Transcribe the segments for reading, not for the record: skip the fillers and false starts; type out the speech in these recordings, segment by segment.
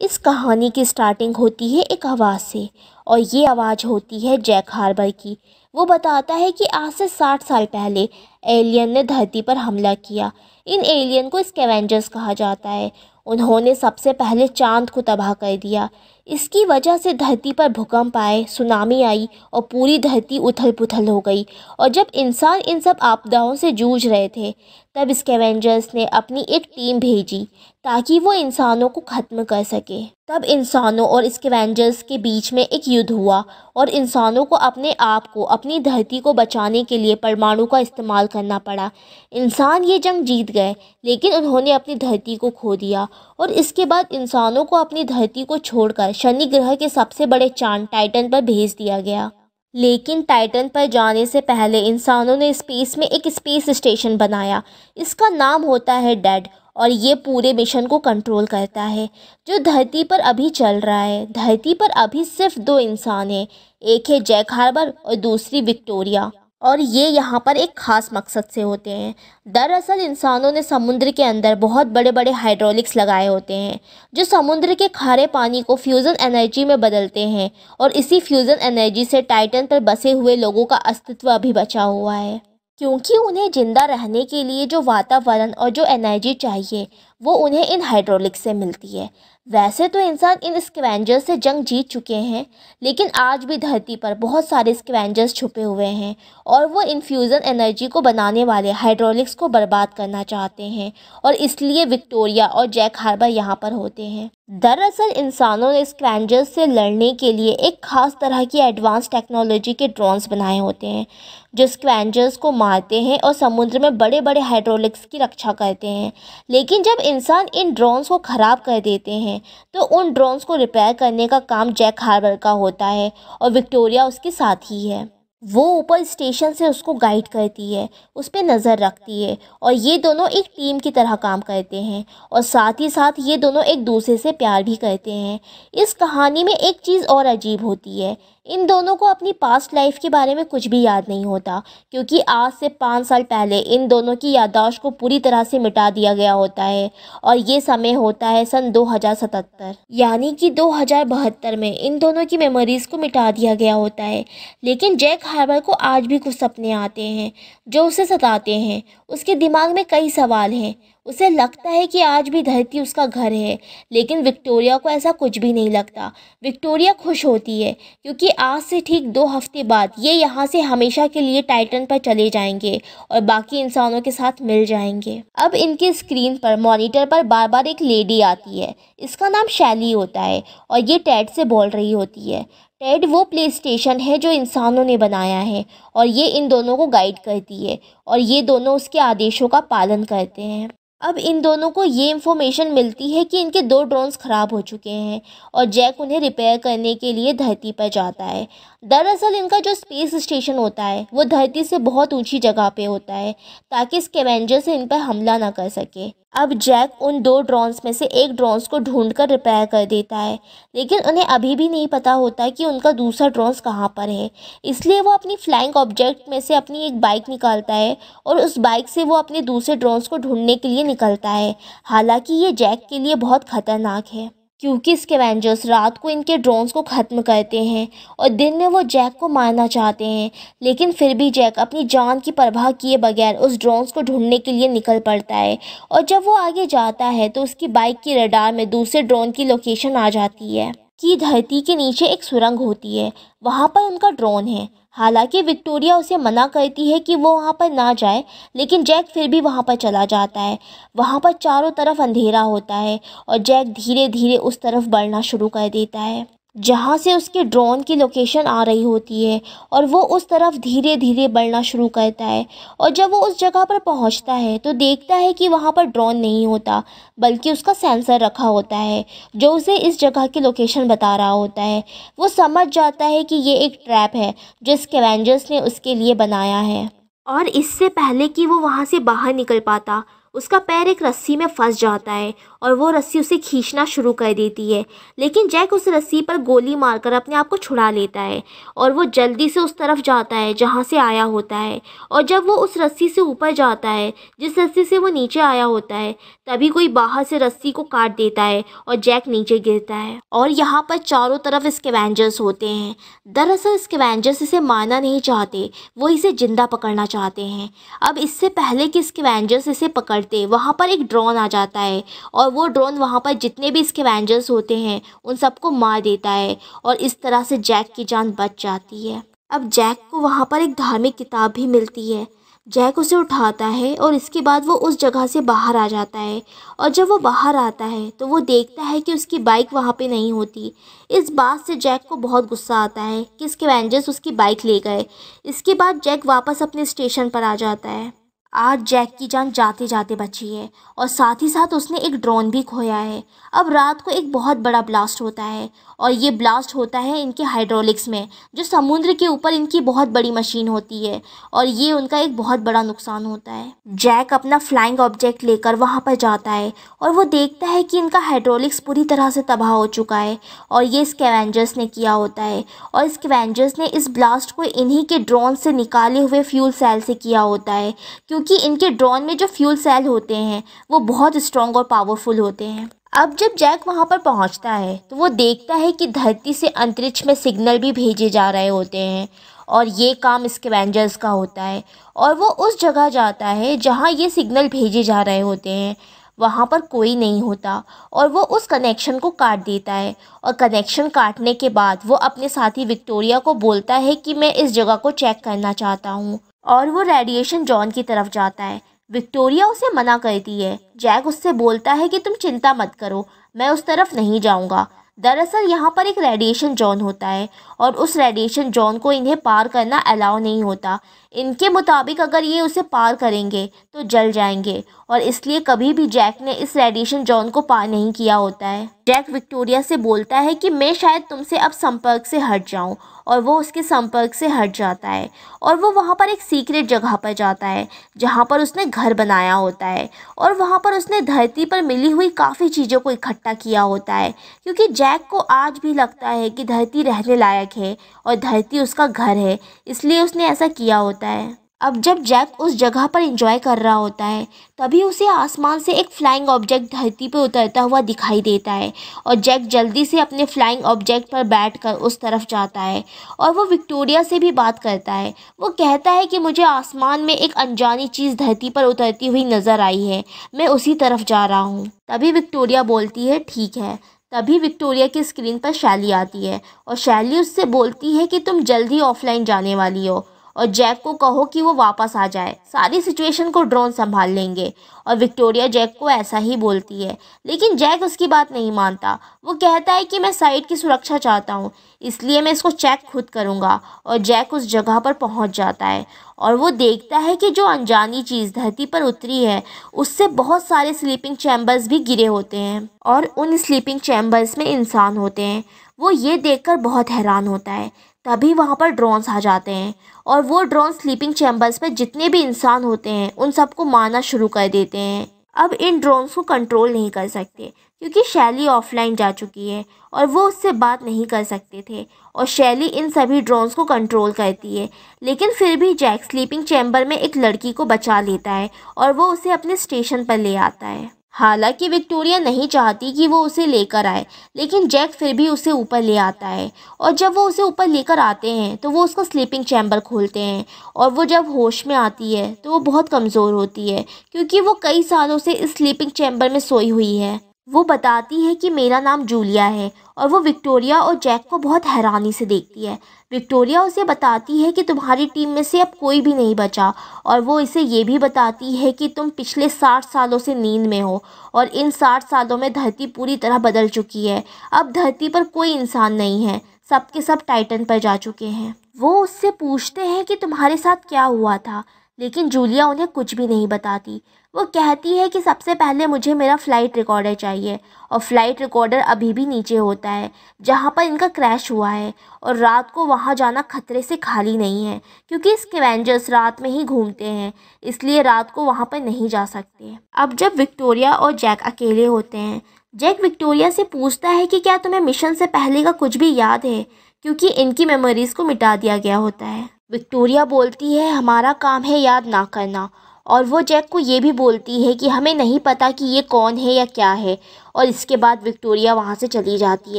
इस कहानी की स्टार्टिंग होती है एक आवाज़ से और ये आवाज़ होती है जैक हार्बर की। वो बताता है कि आज से 60 साल पहले एलियन ने धरती पर हमला किया। इन एलियन को स्कैवेंजर्स कहा जाता है। उन्होंने सबसे पहले चांद को तबाह कर दिया। इसकी वजह से धरती पर भूकंप आए, सुनामी आई और पूरी धरती उथल पुथल हो गई। और जब इंसान इन सब आपदाओं से जूझ रहे थे तब स्कैवेंजर्स ने अपनी एक टीम भेजी ताकि वो इंसानों को ख़त्म कर सके। तब इंसानों और स्कैवेंजर्स के बीच में एक युद्ध हुआ और इंसानों को अपने आप को, अपनी धरती को बचाने के लिए परमाणु का इस्तेमाल करना पड़ा। इंसान ये जंग जीत गए, लेकिन उन्होंने अपनी धरती को खो दिया और इसके बाद इंसानों को अपनी धरती को छोड़कर शनि ग्रह के सबसे बड़े चांद टाइटन पर भेज दिया गया। लेकिन टाइटन पर जाने से पहले इंसानों ने स्पेस में एक स्पेस स्टेशन बनाया। इसका नाम होता है डेड और ये पूरे मिशन को कंट्रोल करता है जो धरती पर अभी चल रहा है। धरती पर अभी सिर्फ 2 इंसान हैं, एक है जैक हार्बर और दूसरी विक्टोरिया। और ये यहाँ पर एक ख़ास मकसद से होते हैं। दरअसल इंसानों ने समुद्र के अंदर बहुत बड़े बड़े हाइड्रोलिक्स लगाए होते हैं जो समुद्र के खारे पानी को फ्यूज़न एनर्जी में बदलते हैं और इसी फ्यूज़न एनर्जी से टाइटन पर बसे हुए लोगों का अस्तित्व अभी बचा हुआ है, क्योंकि उन्हें ज़िंदा रहने के लिए जो वातावरण और जो एनर्जी चाहिए वो उन्हें इन हाइड्रोलिक्स से मिलती है। वैसे तो इंसान इन स्कैवेंजर्स से जंग जीत चुके हैं, लेकिन आज भी धरती पर बहुत सारे स्कैवेंजर्स छुपे हुए हैं और वो इन फ्यूज़न एनर्जी को बनाने वाले हाइड्रोलिक्स को बर्बाद करना चाहते हैं और इसलिए विक्टोरिया और जैक हार्बर यहाँ पर होते हैं। दरअसल इंसानों ने स्कैवेंजर्स से लड़ने के लिए एक ख़ास तरह की एडवांस टेक्नोलॉजी के ड्रोन्स बनाए होते हैं जो स्कैवेंजर्स को मारते हैं और समुद्र में बड़े बड़े हाइड्रोलिक्स की रक्षा करते हैं। लेकिन जब इंसान इन ड्रोन्स को ख़राब कर देते हैं तो उन ड्रोन्स को रिपेयर करने का काम जैक हार्बर का होता है और विक्टोरिया उसके साथ ही है। वो ऊपर स्टेशन से उसको गाइड करती है, उस पर नज़र रखती है और ये दोनों एक टीम की तरह काम करते हैं और साथ ही साथ ये दोनों एक दूसरे से प्यार भी करते हैं। इस कहानी में एक चीज़ और अजीब होती है, इन दोनों को अपनी पास्ट लाइफ के बारे में कुछ भी याद नहीं होता, क्योंकि आज से 5 साल पहले इन दोनों की याददाश्त को पूरी तरह से मिटा दिया गया होता है और ये समय होता है सन 2077, यानी कि 2072 में इन दोनों की मेमोरीज़ को मिटा दिया गया होता है। लेकिन जैक हार्बर को आज भी कुछ सपने आते हैं जो उसे सताते हैं। उसके दिमाग में कई सवाल हैं। उसे लगता है कि आज भी धरती उसका घर है, लेकिन विक्टोरिया को ऐसा कुछ भी नहीं लगता। विक्टोरिया खुश होती है क्योंकि आज से ठीक 2 हफ्ते बाद ये यहाँ से हमेशा के लिए टाइटन पर चले जाएंगे और बाकी इंसानों के साथ मिल जाएंगे। अब इनके स्क्रीन पर, मॉनिटर पर बार बार एक लेडी आती है। इसका नाम शैली होता है और ये टेड से बोल रही होती है। टेड वो प्ले स्टेशन है जो इंसानों ने बनाया है और ये इन दोनों को गाइड करती है और ये दोनों उसके आदेशों का पालन करते हैं। अब इन दोनों को ये इन्फॉर्मेशन मिलती है कि इनके 2 ड्रोन्स ख़राब हो चुके हैं और जैक उन्हें रिपेयर करने के लिए धरती पर जाता है। दरअसल इनका जो स्पेस स्टेशन होता है वो धरती से बहुत ऊंची जगह पे होता है ताकि स्कैवेंजर्स इन पर हमला ना कर सके। अब जैक उन 2 ड्रोन्स में से एक ड्रोन्स को ढूंढकर रिपेयर कर देता है, लेकिन उन्हें अभी भी नहीं पता होता कि उनका दूसरा ड्रोन्स कहाँ पर है। इसलिए वो अपनी फ्लाइंग ऑब्जेक्ट में से अपनी एक बाइक निकालता है और उस बाइक से वो अपने दूसरे ड्रोन्स को ढूंढने के लिए निकलता है। हालांकि ये जैक के लिए बहुत ख़तरनाक है क्योंकि स्कैवेंजर्स रात को इनके ड्रोन्स को ख़त्म करते हैं और दिन में वो जैक को मारना चाहते हैं। लेकिन फिर भी जैक अपनी जान की परवाह किए बगैर उस ड्रोन्स को ढूंढने के लिए निकल पड़ता है और जब वो आगे जाता है तो उसकी बाइक की रडार में दूसरे ड्रोन की लोकेशन आ जाती है कि धरती के नीचे एक सुरंग होती है, वहाँ पर उनका ड्रोन है। हालांकि विक्टोरिया उसे मना करती है कि वो वहाँ पर ना जाए, लेकिन जैक फिर भी वहाँ पर चला जाता है। वहाँ पर चारों तरफ अंधेरा होता है और जैक धीरे धीरे उस तरफ बढ़ना शुरू कर देता है जहाँ से उसके ड्रोन की लोकेशन आ रही होती है और वो उस तरफ धीरे धीरे बढ़ना शुरू करता है। और जब वो उस जगह पर पहुँचता है तो देखता है कि वहाँ पर ड्रोन नहीं होता, बल्कि उसका सेंसर रखा होता है जो उसे इस जगह की लोकेशन बता रहा होता है। वो समझ जाता है कि ये एक ट्रैप है जो स्कैवेंजर्स ने उसके लिए बनाया है और इससे पहले कि वो वहाँ से बाहर निकल पाता उसका पैर एक रस्सी में फंस जाता है और वो रस्सी उसे खींचना शुरू कर देती है, लेकिन जैक उस रस्सी पर गोली मारकर अपने आप को छुड़ा लेता है और वो जल्दी से उस तरफ जाता है जहाँ से आया होता है। और जब वो उस रस्सी से ऊपर जाता है जिस रस्सी से वो नीचे आया होता है, तभी कोई बाहर से रस्सी को काट देता है और जैक नीचे गिरता है। और यहाँ पर चारों तरफ स्कैवेंजर्स होते हैं। दरअसल स्कैवेंजर्स इसे मारना नहीं चाहते, वो इसे जिंदा पकड़ना चाहते हैं। अब इससे पहले कि स्कैवेंजर्स इसे पकड़ते, वहाँ पर एक ड्रोन आ जाता है और वो ड्रोन वहाँ पर जितने भी स्कैवेंजर्स होते हैं उन सबको मार देता है और इस तरह से जैक की जान बच जाती है। अब जैक को वहाँ पर एक धार्मिक किताब भी मिलती है। जैक उसे उठाता है और इसके बाद वो उस जगह से बाहर आ जाता है। और जब वो बाहर आता है तो वो देखता है कि उसकी बाइक वहाँ पे नहीं होती। इस बात से जैक को बहुत गुस्सा आता है कि स्कैवेंजर्स उसकी बाइक ले गए। इसके बाद जैक वापस अपने स्टेशन पर आ जाता है। आज जैक की जान जाते जाते बची है और साथ ही साथ उसने एक ड्रोन भी खोया है। अब रात को एक बहुत बड़ा ब्लास्ट होता है और ये ब्लास्ट होता है इनके हाइड्रोलिक्स में, जो समुद्र के ऊपर इनकी बहुत बड़ी मशीन होती है, और ये उनका एक बहुत बड़ा नुकसान होता है। जैक अपना फ्लाइंग ऑब्जेक्ट लेकर वहाँ पर जाता है और वो देखता है कि इनका हाइड्रोलिक्स पूरी तरह से तबाह हो चुका है और ये स्कैवेंजर्स ने किया होता है। और स्कैवेंजर्स ने इस ब्लास्ट को इन्हीं के ड्रोन से निकाले हुए फ्यूल सेल से किया होता है, क्योंकि इनके ड्रोन में जो फ्यूल सेल होते हैं वो बहुत स्ट्रॉन्ग और पावरफुल होते हैं। अब जब जैक वहाँ पर पहुँचता है तो वो देखता है कि धरती से अंतरिक्ष में सिग्नल भी भेजे जा रहे होते हैं और ये काम स्कैवेंजर्स का होता है। और वो उस जगह जाता है जहाँ ये सिग्नल भेजे जा रहे होते हैं। वहाँ पर कोई नहीं होता और वो उस कनेक्शन को काट देता है। और कनेक्शन काटने के बाद वो अपने साथी विक्टोरिया को बोलता है कि मैं इस जगह को चेक करना चाहता हूँ, और वो रेडिएशन जॉन की तरफ जाता है। विक्टोरिया उसे मना करती है। जैक उससे बोलता है कि तुम चिंता मत करो, मैं उस तरफ नहीं जाऊंगा। दरअसल यहाँ पर एक रेडिएशन जोन होता है और उस रेडिएशन जोन को इन्हें पार करना अलाउ नहीं होता। इनके मुताबिक अगर ये उसे पार करेंगे तो जल जाएंगे, और इसलिए कभी भी जैक ने इस रेडिएशन जोन को पार नहीं किया होता है। जैक विक्टोरिया से बोलता है कि मैं शायद तुमसे अब संपर्क से हट जाऊं, और वो उसके संपर्क से हट जाता है और वो वहाँ पर एक सीक्रेट जगह पर जाता है जहाँ पर उसने घर बनाया होता है। और वहाँ पर उसने धरती पर मिली हुई काफ़ी चीज़ों को इकट्ठा किया होता है, क्योंकि जैक को आज भी लगता है कि धरती रहने लायक है और धरती उसका घर है, इसलिए उसने ऐसा किया होता है। अब जब जैक उस जगह पर एंजॉय कर रहा होता है तभी उसे आसमान से एक फ्लाइंग ऑब्जेक्ट धरती पर उतरता हुआ दिखाई देता है और जैक जल्दी से अपने फ्लाइंग ऑब्जेक्ट पर बैठकर उस तरफ जाता है और वो विक्टोरिया से भी बात करता है। वो कहता है कि मुझे आसमान में एक अनजानी चीज़ धरती पर उतरती हुई नज़र आई है, मैं उसी तरफ जा रहा हूँ। तभी विक्टोरिया बोलती है ठीक है। तभी विक्टोरिया की स्क्रीन पर शैली आती है और शैली उससे बोलती है कि तुम जल्दी ऑफलाइन जाने वाली हो और जैक को कहो कि वो वापस आ जाए, सारी सिचुएशन को ड्रोन संभाल लेंगे। और विक्टोरिया जैक को ऐसा ही बोलती है, लेकिन जैक उसकी बात नहीं मानता। वो कहता है कि मैं साइट की सुरक्षा चाहता हूँ, इसलिए मैं इसको चेक खुद करूँगा। और जैक उस जगह पर पहुँच जाता है और वो देखता है कि जो अनजानी चीज़ धरती पर उतरी है उससे बहुत सारे स्लीपिंग चैम्बर्स भी गिरे होते हैं और उन स्लीपिंग चैम्बर्स में इंसान होते हैं। वो ये देखकर बहुत हैरान होता है। तभी वहाँ पर ड्रोन्स आ जाते हैं और वो ड्रोन स्लीपिंग चैम्बर्स में जितने भी इंसान होते हैं उन सबको मारना शुरू कर देते हैं। अब इन ड्रोन्स को कंट्रोल नहीं कर सकते क्योंकि शैली ऑफलाइन जा चुकी है और वो उससे बात नहीं कर सकते थे, और शैली इन सभी ड्रोन्स को कंट्रोल करती है। लेकिन फिर भी जैक स्लीपिंग चैम्बर में एक लड़की को बचा लेता है और वो उसे अपने स्टेशन पर ले आता है। हालांकि विक्टोरिया नहीं चाहती कि वो उसे लेकर आए, लेकिन जैक फिर भी उसे ऊपर ले आता है। और जब वो उसे ऊपर लेकर आते हैं तो वो उसका स्लीपिंग चैम्बर खोलते हैं और वो जब होश में आती है तो वो बहुत कमज़ोर होती है क्योंकि वो कई सालों से इस स्लीपिंग चैम्बर में सोई हुई है। वो बताती है कि मेरा नाम जूलिया है और वो विक्टोरिया और जैक को बहुत हैरानी से देखती है। विक्टोरिया उसे बताती है कि तुम्हारी टीम में से अब कोई भी नहीं बचा, और वो इसे ये भी बताती है कि तुम पिछले 60 सालों से नींद में हो और इन 60 सालों में धरती पूरी तरह बदल चुकी है। अब धरती पर कोई इंसान नहीं है, सबके सब टाइटन पर जा चुके हैं। वो उससे पूछते हैं कि तुम्हारे साथ क्या हुआ था, लेकिन जूलिया उन्हें कुछ भी नहीं बताती। वो कहती है कि सबसे पहले मुझे मेरा फ़्लाइट रिकॉर्डर चाहिए, और फ़्लाइट रिकॉर्डर अभी भी नीचे होता है जहाँ पर इनका क्रैश हुआ है, और रात को वहाँ जाना खतरे से खाली नहीं है क्योंकि स्कैवेंजर्स रात में ही घूमते हैं, इसलिए रात को वहाँ पर नहीं जा सकते। अब जब विक्टोरिया और जैक अकेले होते हैं, जैक विक्टोरिया से पूछता है कि क्या तुम्हें मिशन से पहले का कुछ भी याद है, क्योंकि इनकी मेमोरीज़ को मिटा दिया गया होता है। विक्टोरिया बोलती है हमारा काम है याद ना करना, और वो जैक को ये भी बोलती है कि हमें नहीं पता कि ये कौन है या क्या है, और इसके बाद विक्टोरिया वहाँ से चली जाती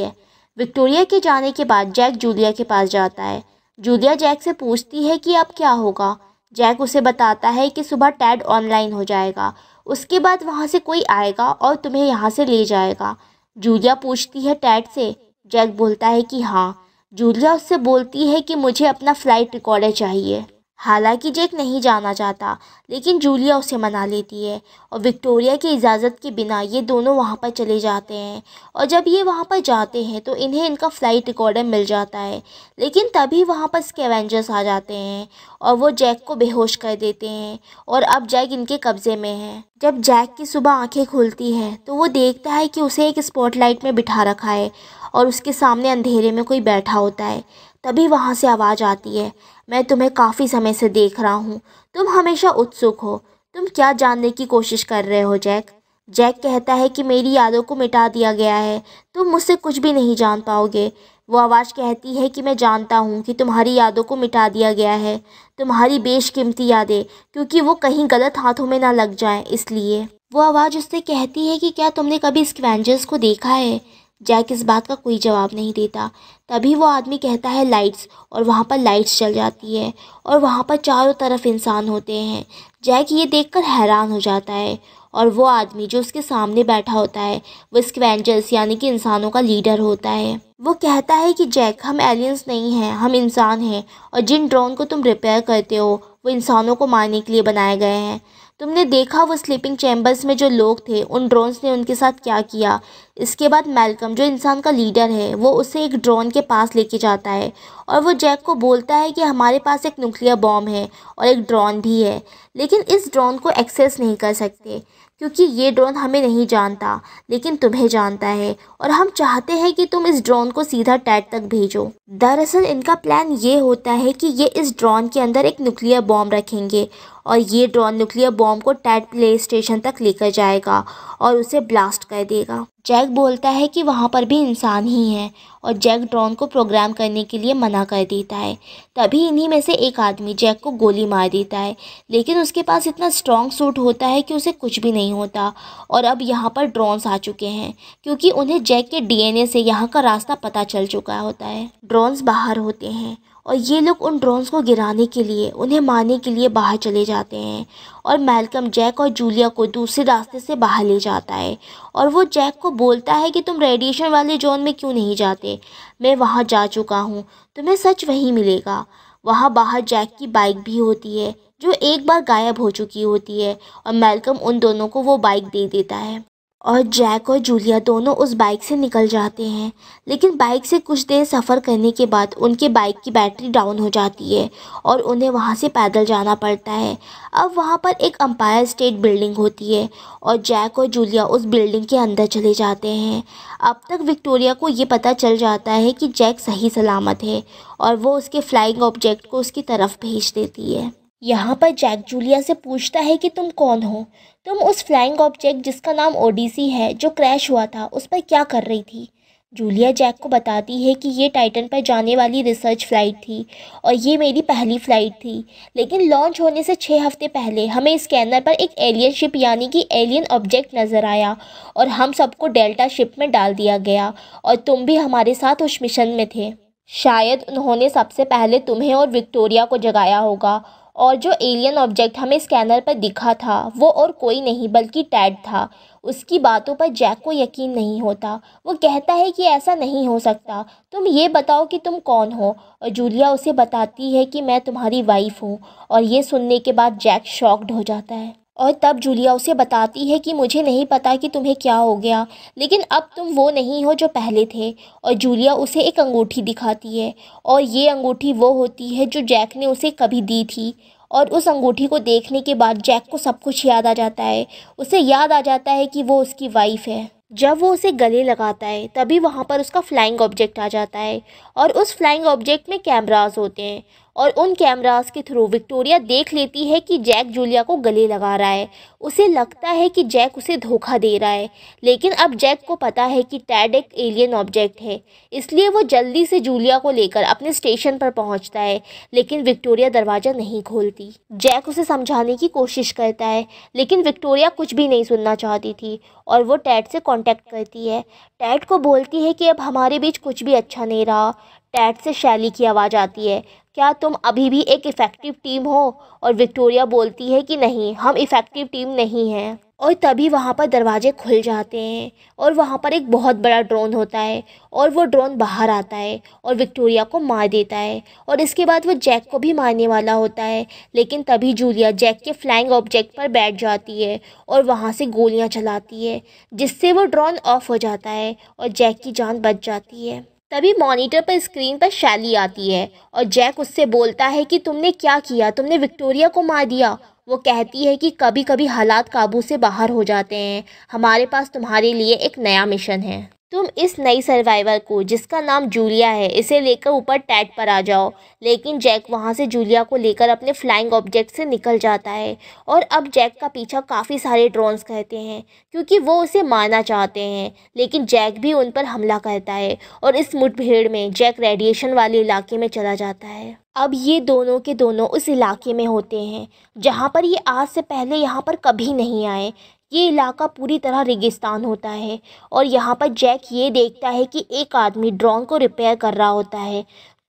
है। विक्टोरिया के जाने के बाद जैक जूलिया के पास जाता है। जूलिया जैक से पूछती है कि अब क्या होगा। जैक उसे बताता है कि सुबह टैड ऑनलाइन हो जाएगा, उसके बाद वहाँ से कोई आएगा और तुम्हें यहाँ से ले जाएगा। जूलिया पूछती है टैड से, जैक बोलता है कि हाँ। जूलिया उससे बोलती है कि मुझे अपना फ़्लाइट रिकॉर्डर चाहिए। हालांकि जैक नहीं जाना चाहता, लेकिन जूलिया उसे मना लेती है, और विक्टोरिया की इजाज़त के बिना ये दोनों वहाँ पर चले जाते हैं। और जब ये वहाँ पर जाते हैं तो इन्हें इनका फ़्लाइट रिकॉर्डर मिल जाता है, लेकिन तभी वहाँ पर स्कैवेंजर्स आ जाते हैं और वो जैक को बेहोश कर देते हैं, और अब जैक इनके कब्ज़े में है। जब जैक की सुबह आंखें खुलती हैं तो वो देखता है कि उसे एक स्पॉटलाइट में बिठा रखा है और उसके सामने अंधेरे में कोई बैठा होता है। तभी वहाँ से आवाज़ आती है, मैं तुम्हें काफ़ी समय से देख रहा हूँ, तुम हमेशा उत्सुक हो, तुम क्या जानने की कोशिश कर रहे हो जैक। जैक कहता है कि मेरी यादों को मिटा दिया गया है, तुम मुझसे कुछ भी नहीं जान पाओगे। वो आवाज़ कहती है कि मैं जानता हूँ कि तुम्हारी यादों को मिटा दिया गया है, तुम्हारी बेशकीमती यादें, क्योंकि वो कहीं गलत हाथों में ना लग जाएं, इसलिए। वो आवाज़ उससे कहती है कि क्या तुमने कभी स्कैवेंजर्स को देखा है। जैक इस बात का कोई जवाब नहीं देता। तभी वो आदमी कहता है लाइट्स, और वहाँ पर लाइट्स चल जाती है और वहाँ पर चारों तरफ इंसान होते हैं। जैक ये देखकर हैरान हो जाता है, और वो आदमी जो उसके सामने बैठा होता है वो स्कैवेंजर्स यानी कि इंसानों का लीडर होता है। वो कहता है कि जैक, हम एलियंस नहीं हैं, हम इंसान हैं, और जिन ड्रोन को तुम रिपेयर करते हो वो इंसानों को मारने के लिए बनाए गए हैं। तुमने देखा वो स्लीपिंग चैम्बर्स में जो लोग थे उन ड्रोन्स ने उनके साथ क्या किया। इसके बाद मैल्कम जो इंसान का लीडर है वो उसे एक ड्रोन के पास लेके जाता है, और वो जैक को बोलता है कि हमारे पास एक न्यूक्लियर बॉम्ब है और एक ड्रोन भी है, लेकिन इस ड्रोन को एक्सेस नहीं कर सकते क्योंकि ये ड्रोन हमें नहीं जानता, लेकिन तुम्हें जानता है, और हम चाहते हैं कि तुम इस ड्रोन को सीधा टैड तक भेजो। दरअसल इनका प्लान ये होता है कि ये इस ड्रोन के अंदर एक न्यूक्लियर बॉम्ब रखेंगे, और ये ड्रोन न्यूक्लियर बॉम्ब को टैड प्ले स्टेशन तक लेकर जाएगा और उसे ब्लास्ट कर देगा। जैक बोलता है कि वहाँ पर भी इंसान ही हैं, और जैक ड्रोन को प्रोग्राम करने के लिए मना कर देता है। तभी इन्हीं में से एक आदमी जैक को गोली मार देता है, लेकिन उसके पास इतना स्ट्रॉन्ग सूट होता है कि उसे कुछ भी नहीं होता। और अब यहाँ पर ड्रोन्स आ चुके हैं क्योंकि उन्हें जैक के डीएनए से यहाँ का रास्ता पता चल चुका होता है। ड्रोन्स बाहर होते हैं और ये लोग उन ड्रोन्स को गिराने के लिए, उन्हें मारने के लिए बाहर चले जाते हैं, और मैल्कम जैक और जूलिया को दूसरे रास्ते से बाहर ले जाता है, और वो जैक को बोलता है कि तुम रेडिएशन वाले जोन में क्यों नहीं जाते, मैं वहाँ जा चुका हूँ, तुम्हें सच वहीं मिलेगा। वहाँ बाहर जैक की बाइक भी होती है जो एक बार गायब हो चुकी होती है, और मैल्कम उन दोनों को वो बाइक दे देता है, और जैक और जूलिया दोनों उस बाइक से निकल जाते हैं। लेकिन बाइक से कुछ देर सफ़र करने के बाद उनके बाइक की बैटरी डाउन हो जाती है और उन्हें वहां से पैदल जाना पड़ता है। अब वहां पर एक एम्पायर स्टेट बिल्डिंग होती है और जैक और जूलिया उस बिल्डिंग के अंदर चले जाते हैं। अब तक विक्टोरिया को ये पता चल जाता है कि जैक सही सलामत है, और वो उसके फ्लाइंग ऑब्जेक्ट को उसकी तरफ भेज देती है। यहाँ पर जैक जूलिया से पूछता है कि तुम कौन हो, तुम उस फ्लाइंग ऑब्जेक्ट जिसका नाम ओडिसी है जो क्रैश हुआ था उस पर क्या कर रही थी। जूलिया जैक को बताती है कि ये टाइटन पर जाने वाली रिसर्च फ़्लाइट थी और ये मेरी पहली फ़्लाइट थी, लेकिन लॉन्च होने से 6 हफ्ते पहले हमें स्कैनर पर एक एलियन शिप यानी कि एलियन ऑब्जेक्ट नज़र आया और हम सबको डेल्टा शिप में डाल दिया गया, और तुम भी हमारे साथ उस मिशन में थे। शायद उन्होंने सबसे पहले तुम्हें और विक्टोरिया को जगाया होगा, और जो एलियन ऑब्जेक्ट हमें स्कैनर पर दिखा था वो और कोई नहीं बल्कि टैड था। उसकी बातों पर जैक को यकीन नहीं होता। वो कहता है कि ऐसा नहीं हो सकता, तुम ये बताओ कि तुम कौन हो। और जूलिया उसे बताती है कि मैं तुम्हारी वाइफ हूँ, और ये सुनने के बाद जैक शॉक्ड हो जाता है। और तब जूलिया उसे बताती है कि मुझे नहीं पता कि तुम्हें क्या हो गया, लेकिन अब तुम वो नहीं हो जो पहले थे। और जूलिया उसे एक अंगूठी दिखाती है, और ये अंगूठी वो होती है जो जैक ने उसे कभी दी थी, और उस अंगूठी को देखने के बाद जैक को सब कुछ याद आ जाता है। उसे याद आ जाता है कि वो उसकी वाइफ है। जब वो उसे गले लगाता है तभी वहाँ पर उसका फ्लाइंग ऑब्जेक्ट आ जाता है और उस फ्लाइंग ऑब्जेक्ट में कैमरास होते हैं और उन कैमरास के थ्रू विक्टोरिया देख लेती है कि जैक जूलिया को गले लगा रहा है। उसे लगता है कि जैक उसे धोखा दे रहा है, लेकिन अब जैक को पता है कि टैड एक एलियन ऑब्जेक्ट है, इसलिए वो जल्दी से जूलिया को लेकर अपने स्टेशन पर पहुंचता है। लेकिन विक्टोरिया दरवाज़ा नहीं खोलती। जैक उसे समझाने की कोशिश करता है, लेकिन विक्टोरिया कुछ भी नहीं सुनना चाहती थी और वो टैड से कांटेक्ट करती है। टैड को बोलती है कि अब हमारे बीच कुछ भी अच्छा नहीं रहा। टैड से शैली की आवाज़ आती है, क्या तुम अभी भी एक इफ़ेक्टिव टीम हो? और विक्टोरिया बोलती है कि नहीं, हम इफ़ेक्टिव टीम नहीं हैं। और तभी वहाँ पर दरवाजे खुल जाते हैं और वहाँ पर एक बहुत बड़ा ड्रोन होता है और वो ड्रोन बाहर आता है और विक्टोरिया को मार देता है और इसके बाद वो जैक को भी मारने वाला होता है। लेकिन तभी जूलिया जैक के फ्लाइंग ऑब्जेक्ट पर बैठ जाती है और वहाँ से गोलियाँ चलाती है, जिससे वो ड्रोन ऑफ हो जाता है और जैक की जान बच जाती है। तभी मॉनिटर पर स्क्रीन पर शैली आती है और जैक उससे बोलता है कि तुमने क्या किया, तुमने विक्टोरिया को मार दिया। वो कहती है कि कभी कभी हालात काबू से बाहर हो जाते हैं, हमारे पास तुम्हारे लिए एक नया मिशन है। तुम इस नई सर्वाइवर को, जिसका नाम जूलिया है, इसे लेकर ऊपर टैड पर आ जाओ। लेकिन जैक वहाँ से जूलिया को लेकर अपने फ्लाइंग ऑब्जेक्ट से निकल जाता है और अब जैक का पीछा काफ़ी सारे ड्रोन्स करते हैं क्योंकि वो उसे मारना चाहते हैं। लेकिन जैक भी उन पर हमला करता है और इस मुठभेड़ में जैक रेडिएशन वाले इलाके में चला जाता है। अब ये दोनों के दोनों उस इलाके में होते हैं जहाँ पर ये आज से पहले यहाँ पर कभी नहीं आए। ये इलाका पूरी तरह रेगिस्तान होता है और यहाँ पर जैक ये देखता है कि एक आदमी ड्रोन को रिपेयर कर रहा होता है।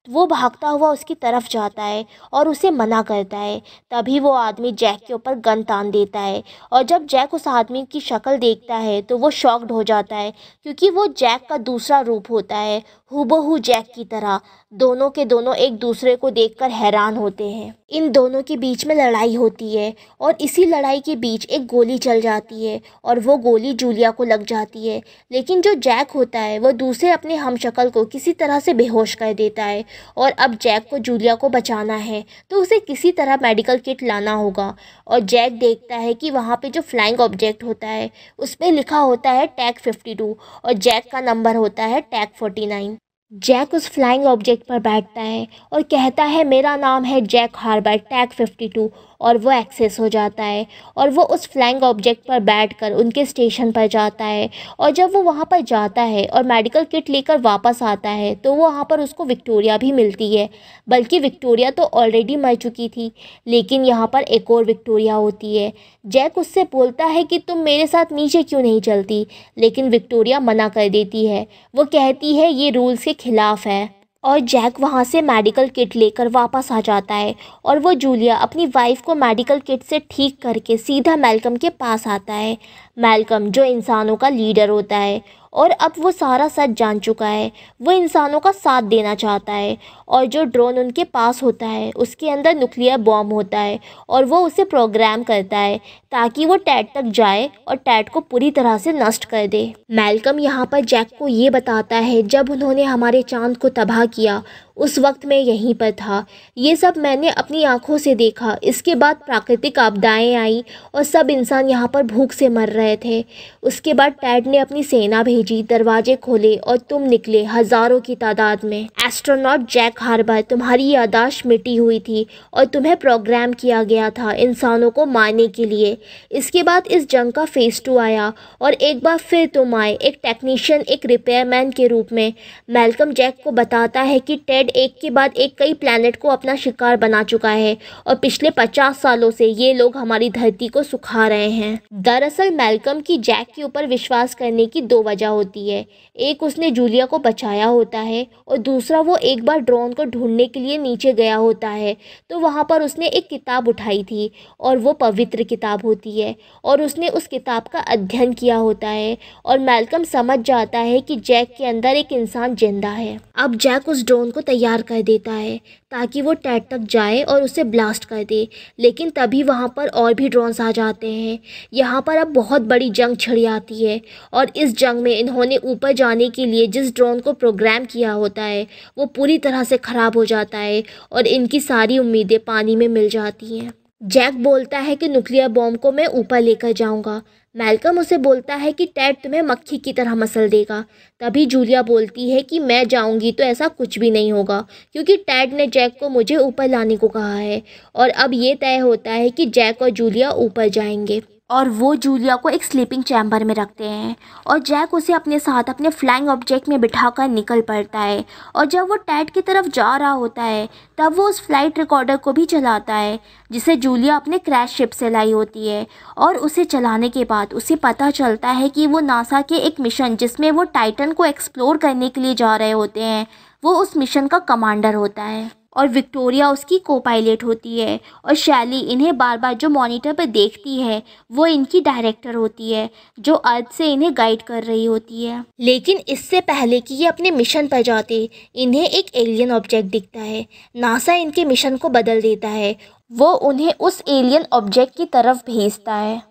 वो भागता हुआ उसकी तरफ जाता है और उसे मना करता है। तभी वो आदमी जैक के ऊपर गन तान देता है और जब जैक उस आदमी की शक्ल देखता है तो वो शॉक्ड हो जाता है क्योंकि वो जैक का दूसरा रूप होता है, हूबहू जैक की तरह। दोनों के दोनों एक दूसरे को देखकर हैरान होते हैं। इन दोनों के बीच में लड़ाई होती है और इसी लड़ाई के बीच एक गोली चल जाती है और वो गोली जूलिया को लग जाती है। लेकिन जो जैक होता है वो दूसरे अपने हमशक्ल को किसी तरह से बेहोश कर देता है और अब जैक को जूलिया को बचाना है तो उसे किसी तरह मेडिकल किट लाना होगा। और जैक देखता है कि वहाँ पे जो फ्लाइंग ऑब्जेक्ट होता है उस पर लिखा होता है टैग 52 और जैक का नंबर होता है टैग 49। जैक उस फ्लाइंग ऑब्जेक्ट पर बैठता है और कहता है, मेरा नाम है जैक हार्बर, टैग 52। और वो एक्सेस हो जाता है और वो उस फ्लाइंग ऑब्जेक्ट पर बैठकर उनके स्टेशन पर जाता है। और जब वो वहाँ पर जाता है और मेडिकल किट लेकर वापस आता है तो वो वहाँ पर उसको विक्टोरिया भी मिलती है, बल्कि विक्टोरिया तो ऑलरेडी मर चुकी थी, लेकिन यहाँ पर एक और विक्टोरिया होती है। जैक उससे बोलता है कि तुम मेरे साथ नीचे क्यों नहीं चलती, लेकिन विक्टोरिया मना कर देती है। वो कहती है ये रूल्स के खिलाफ है और जैक वहाँ से मेडिकल किट लेकर वापस आ जाता है और वो जूलिया अपनी वाइफ को मेडिकल किट से ठीक करके सीधा मैल्कम के पास आता है। मैल्कम जो इंसानों का लीडर होता है और अब वो सारा सच जान चुका है। वो इंसानों का साथ देना चाहता है और जो ड्रोन उनके पास होता है उसके अंदर न्यूक्लियर बॉम्ब होता है और वो उसे प्रोग्राम करता है ताकि वो टैड तक जाए और टैड को पूरी तरह से नष्ट कर दे। मैल्कम यहाँ पर जैक को ये बताता है, जब उन्होंने हमारे चांद को तबाह किया उस वक्त मैं यहीं पर था। ये सब मैंने अपनी आंखों से देखा। इसके बाद प्राकृतिक आपदाएं आई और सब इंसान यहाँ पर भूख से मर रहे थे। उसके बाद टैड ने अपनी सेना भेजी, दरवाजे खोले और तुम निकले हज़ारों की तादाद में। एस्ट्रोनॉट जैक हार्बर, तुम्हारी याददाश्त मिटी हुई थी और तुम्हें प्रोग्राम किया गया था इंसानों को मारने के लिए। इसके बाद इस जंग का फेज़ 2 आया और एक बार फिर तुम आए, एक टेक्नीशियन, एक रिपेयरमैन के रूप में। मैल्कम जैक को बताता है कि टेड एक के बाद एक कई प्लैनेट को अपना शिकार बना चुका है और पिछले 50 सालों से ये लोग हमारी धरती को सुखा रहे हैं। दरअसल मैल्कम की जैक के ऊपर विश्वास करने की 2 वजह होती है। एक, उसने जूलिया को बचाया होता है और दूसरा, वो एक बार ड्रोन को ढूंढने के लिए नीचे गया होता है तो वहाँ पर उसने एक किताब उठाई थी और वो पवित्र किताब होती है और उसने उस किताब का अध्ययन किया होता है और मैल्कम समझ जाता है कि जैक के अंदर एक इंसान जिंदा है। अब जैक उस ड्रोन को तैयार कर देता है ताकि वो टैड तक जाए और उसे ब्लास्ट कर दे। लेकिन तभी वहाँ पर और भी ड्रोन्स आ जाते हैं। यहाँ पर अब बहुत बड़ी जंग छिड़ आती है और इस जंग में इन्होंने ऊपर जाने के लिए जिस ड्रोन को प्रोग्राम किया होता है वो पूरी तरह से ख़राब हो जाता है और इनकी सारी उम्मीदें पानी में मिल जाती हैं। जैक बोलता है कि न्यूक्लियर बॉम्ब को मैं ऊपर लेकर जाऊंगा। मैल्कम उसे बोलता है कि टैड तुम्हें मक्खी की तरह मसल देगा। तभी जूलिया बोलती है कि मैं जाऊंगी तो ऐसा कुछ भी नहीं होगा, क्योंकि टैड ने जैक को मुझे ऊपर लाने को कहा है। और अब ये तय होता है कि जैक और जूलिया ऊपर जाएंगे और वो जूलिया को एक स्लीपिंग चैम्बर में रखते हैं और जैक उसे अपने साथ अपने फ्लाइंग ऑब्जेक्ट में बिठाकर निकल पड़ता है। और जब वो टैड की तरफ जा रहा होता है तब वो उस फ्लाइट रिकॉर्डर को भी चलाता है जिसे जूलिया अपने क्रैश शिप से लाई होती है। और उसे चलाने के बाद उसे पता चलता है कि वो नासा के एक मिशन जिसमें वो टाइटन को एक्सप्लोर करने के लिए जा रहे होते हैं, वो उस मिशन का कमांडर होता है और विक्टोरिया उसकी को पायलट होती है। और शैली इन्हें बार बार जो मॉनिटर पर देखती है वो इनकी डायरेक्टर होती है जो अर्थ से इन्हें गाइड कर रही होती है। लेकिन इससे पहले कि ये अपने मिशन पर जाते इन्हें एक एलियन ऑब्जेक्ट दिखता है। नासा इनके मिशन को बदल देता है, वो उन्हें उस एलियन ऑब्जेक्ट की तरफ भेजता है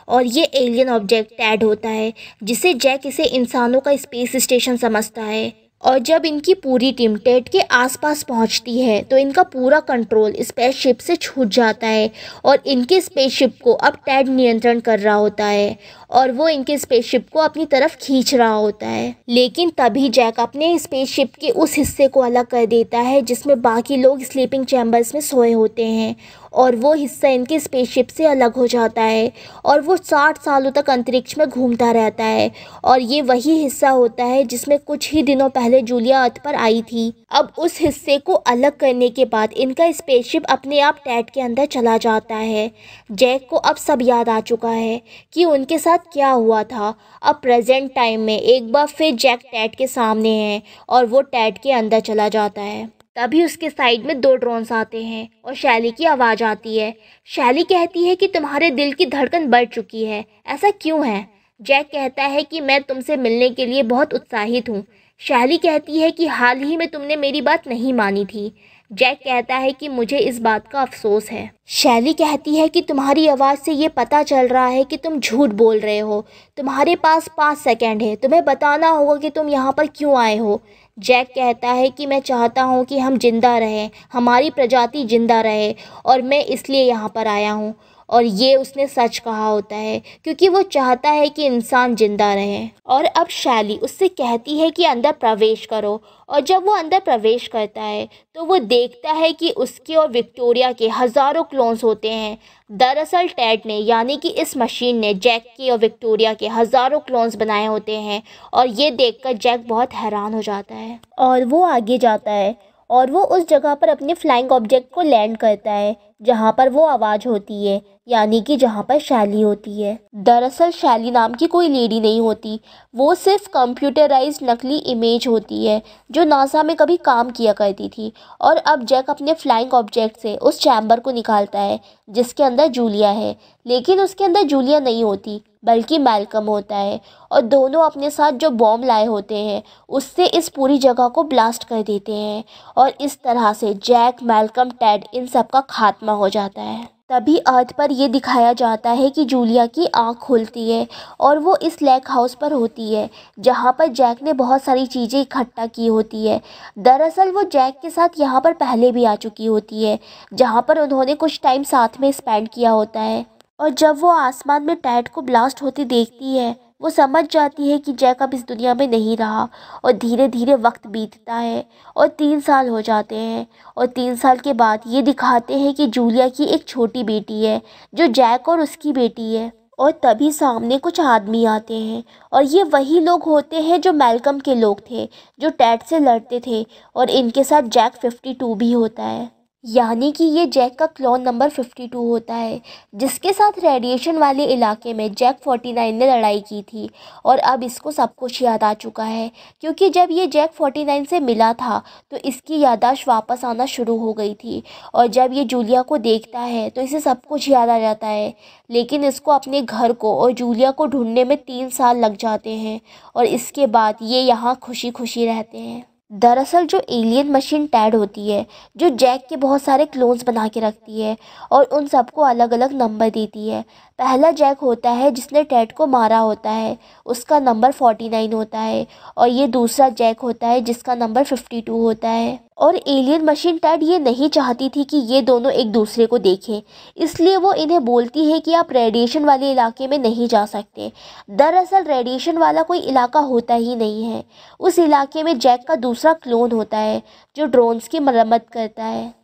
और ये एलियन ऑब्जेक्ट टैड होता है जिसे जैक इसे इंसानों का स्पेस स्टेशन समझता है। और जब इनकी पूरी टीम टैड के आसपास पहुंचती है तो इनका पूरा कंट्रोल स्पेसशिप से छूट जाता है और इनके स्पेसशिप को अब टैड नियंत्रण कर रहा होता है और वो इनके स्पेसशिप को अपनी तरफ खींच रहा होता है। लेकिन तभी जैक अपने स्पेसशिप के उस हिस्से को अलग कर देता है जिसमें बाकी लोग स्लीपिंग चैम्बर्स में सोए होते हैं और वो हिस्सा इनके स्पेसशिप से अलग हो जाता है और वो 60 सालों तक अंतरिक्ष में घूमता रहता है। और ये वही हिस्सा होता है जिसमें कुछ ही दिनों पहले जूलिया अर्थ पर आई थी। अब उस हिस्से को अलग करने के बाद इनका स्पेसशिप अपने आप टैड के अंदर चला जाता है। जैक को अब सब याद आ चुका है कि उनके साथ क्या हुआ था। अब प्रेजेंट टाइम में एक बार फिर जैक टैड के सामने है और वो टैड के अंदर चला जाता है। तभी उसके साइड में 2 ड्रोन्स आते हैं और शैली की आवाज़ आती है। शैली कहती है कि तुम्हारे दिल की धड़कन बढ़ चुकी है, ऐसा क्यों है? जैक कहता है कि मैं तुमसे मिलने के लिए बहुत उत्साहित हूँ। शैली कहती है कि हाल ही में तुमने मेरी बात नहीं मानी थी। जैक कहता है कि मुझे इस बात का अफसोस है। शैली कहती है कि तुम्हारी आवाज़ से ये पता चल रहा है कि तुम झूठ बोल रहे हो। तुम्हारे पास 5 सेकंड है, तुम्हें बताना होगा कि तुम यहाँ पर क्यों आए हो। जैक कहता है कि मैं चाहता हूँ कि हम जिंदा रहें, हमारी प्रजाति जिंदा रहे और मैं इसलिए यहाँ पर आया हूँ। और ये उसने सच कहा होता है क्योंकि वो चाहता है कि इंसान जिंदा रहे। और अब शैली उससे कहती है कि अंदर प्रवेश करो। और जब वो अंदर प्रवेश करता है तो वो देखता है कि उसके और विक्टोरिया के हज़ारों क्लोन्स होते हैं। दरअसल टैड ने यानी कि इस मशीन ने जैक के और विक्टोरिया के हज़ारों क्लोन्स बनाए होते हैं। और ये देखकर जैक बहुत हैरान हो जाता है और वो आगे जाता है और वो उस जगह पर अपने फ्लाइंग ऑब्जेक्ट को लैंड करता है जहाँ पर वो आवाज़ होती है, यानी कि जहाँ पर शैली होती है। दरअसल शैली नाम की कोई लेडी नहीं होती, वो सिर्फ कंप्यूटराइज्ड नकली इमेज होती है जो नासा में कभी काम किया करती थी। और अब जैक अपने फ्लाइंग ऑब्जेक्ट से उस चैम्बर को निकालता है जिसके अंदर जूलिया है, लेकिन उसके अंदर जूलिया नहीं होती बल्कि मैल्कम होता है। और दोनों अपने साथ जो बॉम्ब लाए होते हैं उससे इस पूरी जगह को ब्लास्ट कर देते हैं और इस तरह से जैक, मैल्कम, टैड इन सब का खात्मा हो जाता है। तभी अर्थ पर ये दिखाया जाता है कि जूलिया की आँख खुलती है और वो इस लेक हाउस पर होती है जहाँ पर जैक ने बहुत सारी चीज़ें इकट्ठा की होती है। दरअसल वो जैक के साथ यहाँ पर पहले भी आ चुकी होती है जहाँ पर उन्होंने कुछ टाइम साथ में स्पेंड किया होता है। और जब वो आसमान में टैड को ब्लास्ट होती देखती है वो समझ जाती है कि जैक अब इस दुनिया में नहीं रहा। और धीरे धीरे वक्त बीतता है और 3 साल हो जाते हैं और 3 साल के बाद ये दिखाते हैं कि जूलिया की एक छोटी बेटी है जो जैक और उसकी बेटी है। और तभी सामने कुछ आदमी आते हैं और ये वही लोग होते हैं जो मैल्कम के लोग थे जो टैड से लड़ते थे। और इनके साथ जैक 52 भी होता है, यानी कि ये जैक का क्लोन नंबर 52 होता है जिसके साथ रेडिएशन वाले इलाके में जैक 49 ने लड़ाई की थी। और अब इसको सब कुछ याद आ चुका है क्योंकि जब ये जैक 49 से मिला था तो इसकी याददाश्त वापस आना शुरू हो गई थी। और जब ये जूलिया को देखता है तो इसे सब कुछ याद आ जाता है, लेकिन इसको अपने घर को और जूलिया को ढूंढने में 3 साल लग जाते हैं और इसके बाद ये यहाँ खुशी खुशी रहते हैं। दरअसल जो एलियन मशीन टैड होती है, जो जैक के बहुत सारे क्लोन्स बना के रखती है और उन सबको अलग अलग नंबर देती है। पहला जैक होता है जिसने टैड को मारा होता है, उसका नंबर 49 होता है। और ये दूसरा जैक होता है जिसका नंबर 52 होता है। और एलियन मशीन टैड ये नहीं चाहती थी कि ये दोनों एक दूसरे को देखें, इसलिए वो इन्हें बोलती है कि आप रेडिएशन वाले इलाके में नहीं जा सकते। दरअसल रेडिएशन वाला कोई इलाका होता ही नहीं है। उस इलाके में जैक का दूसरा क्लोन होता है जो ड्रोन्स की मरम्मत करता है।